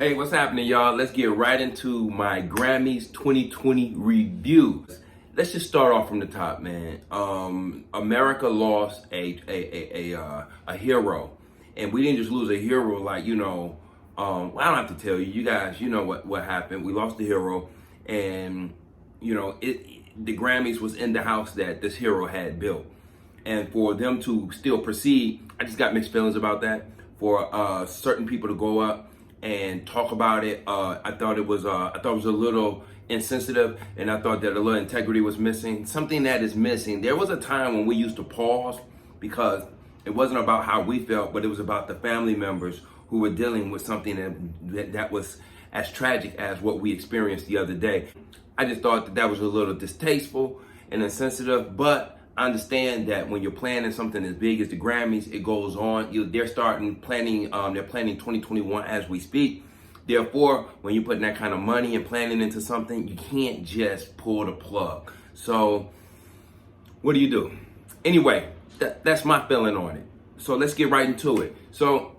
Hey, what's happening, y'all? Let's get right into my Grammys 2020 review. Let's just start off from the top, man. America lost a hero, and we didn't just lose a hero like I don't have to tell you. You guys, you know what happened. We lost the hero, and the Grammys was in the house that this hero had built, and for them to still proceed, I just got mixed feelings about that. For certain people to go up and talk about it, I thought it was a little insensitive, and I thought that a little integrity was missing. Something that is missing. There was a time when we used to pause because it wasn't about how we felt, but it was about the family members who were dealing with something that was as tragic as what we experienced the other day. I just thought that was a little distasteful and insensitive, but I understand that when you're planning something as big as the Grammys, it goes on. They're planning 2021 as we speak. Therefore, when you're putting that kind of money and planning into something, you can't just pull the plug. So, what do? Anyway, that's my feeling on it. So let's get right into it. So,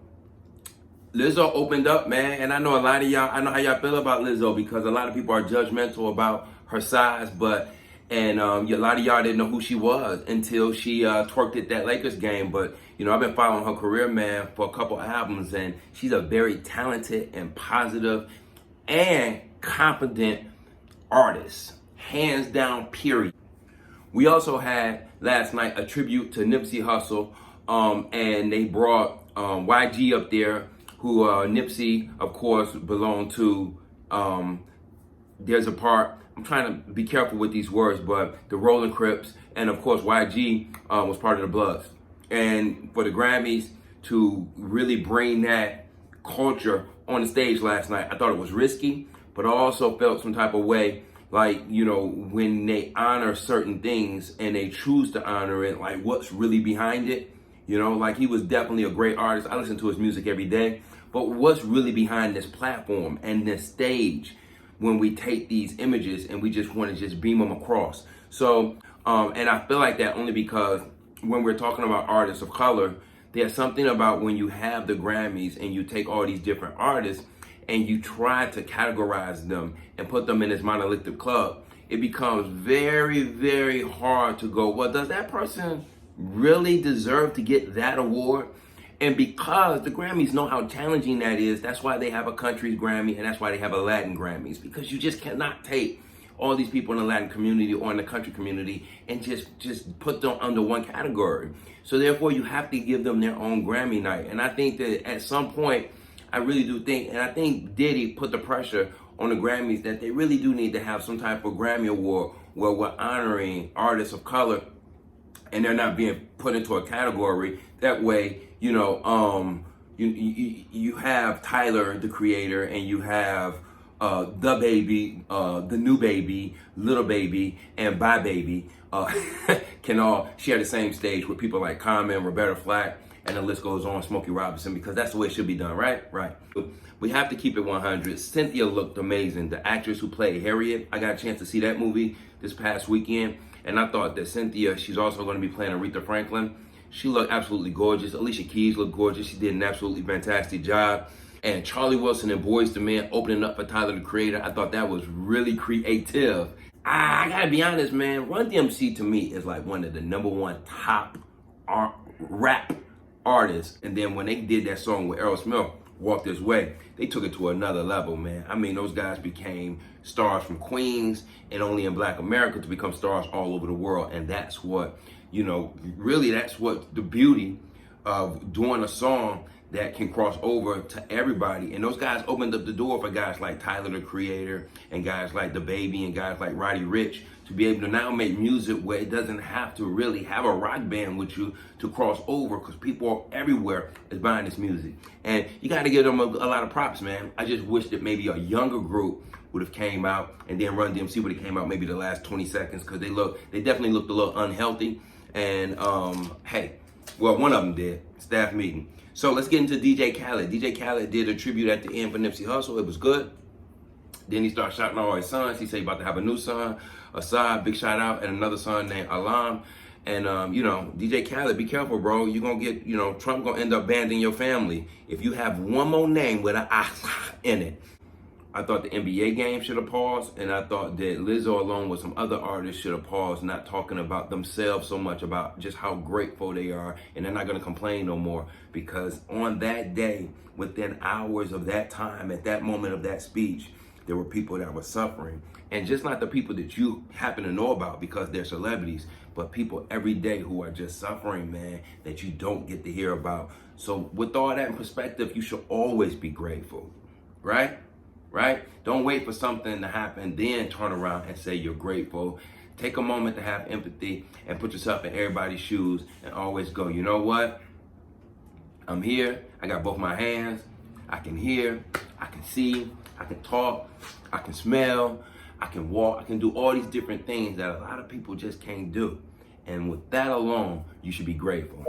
Lizzo opened up, man, and I know a lot of y'all, I know how y'all feel about Lizzo because a lot of people are judgmental about her size, a lot of y'all didn't know who she was until she twerked at that Lakers game. But, I've been following her career, man, for a couple albums, and she's a very talented and positive and confident artist. Hands down, period. We also had last night a tribute to Nipsey Hussle, and they brought YG up there, who Nipsey, of course, belonged to. There's a part, I'm trying to be careful with these words, but the Rolling Crips, and of course YG was part of the Bloods. And for the Grammys to really bring that culture on the stage last night, I thought it was risky, but I also felt some type of way, like, when they honor certain things and they choose to honor it, like what's really behind it. Like he was definitely a great artist. I listen to his music every day, but what's really behind this platform and this stage when we take these images and we just want to just beam them across. So, and I feel like that only because when we're talking about artists of color, there's something about when you have the Grammys and you take all these different artists and you try to categorize them and put them in this monolithic club, it becomes very, very hard to go, well, does that person really deserve to get that award? And because the Grammys know how challenging that is, that's why they have a country's Grammy and that's why they have a Latin Grammys, because you just cannot take all these people in the Latin community or in the country community and just put them under one category. So therefore, you have to give them their own Grammy night. And I think that at some point, I really do think, and I think Diddy put the pressure on the Grammys that they really do need to have some type of Grammy award where we're honoring artists of color and they're not being put into a category. That way, you have Tyler, the creator, and you have the baby, the new baby, little baby, and bye baby can all share the same stage with people like Common, Roberta Flack, and the list goes on, Smokey Robinson, because that's the way it should be done, right? Right. We have to keep it 100. Cynthia looked amazing. The actress who played Harriet, I got a chance to see that movie this past weekend, and I thought that Cynthia, she's also going to be playing Aretha Franklin. She looked absolutely gorgeous. Alicia Keys looked gorgeous. She did an absolutely fantastic job. And Charlie Wilson and Boyz II Men opening up for Tyler, the Creator, I thought that was really creative. I gotta be honest, man. Run DMC to me is like one of the #1 top rap artists. And then when they did that song with Aerosmith, Walk This Way, they took it to another level, man. I mean, those guys became stars from Queens and only in Black America to become stars all over the world. And that's what, really that's what the beauty of doing a song that can cross over to everybody. And those guys opened up the door for guys like Tyler, the Creator, and guys like The Baby, and guys like Roddy Ricch to be able to now make music where it doesn't have to really have a rock band with you to cross over, because people everywhere is buying this music. And you got to give them a lot of props, man. I just wish that maybe a younger group would have came out, and then Run DMC would have came out maybe the last 20 seconds, because they definitely looked a little unhealthy. And one of them did, staff meeting. So let's get into DJ Khaled. DJ Khaled did a tribute at the end for Nipsey Hussle. It was good. Then he started shouting all his sons. He said he about to have a new son, Assad, big shout out, and another son named Alam. And DJ Khaled, be careful, bro. You're gonna get, Trump gonna end up banning your family if you have one more name with an in it. I thought the NBA game should have paused, and I thought that Lizzo, along with some other artists, should have paused, not talking about themselves so much, about just how grateful they are, and they're not going to complain no more, because on that day, within hours of that time, at that moment of that speech, there were people that were suffering. And just not the people that you happen to know about because they're celebrities, but people every day who are just suffering, man, that you don't get to hear about. So with all that in perspective, you should always be grateful, right? Right? Don't wait for something to happen, then turn around and say you're grateful. Take a moment to have empathy and put yourself in everybody's shoes and always go, you know what? I'm here. I got both my hands. I can hear. I can see. I can talk. I can smell. I can walk. I can do all these different things that a lot of people just can't do. And with that alone, you should be grateful.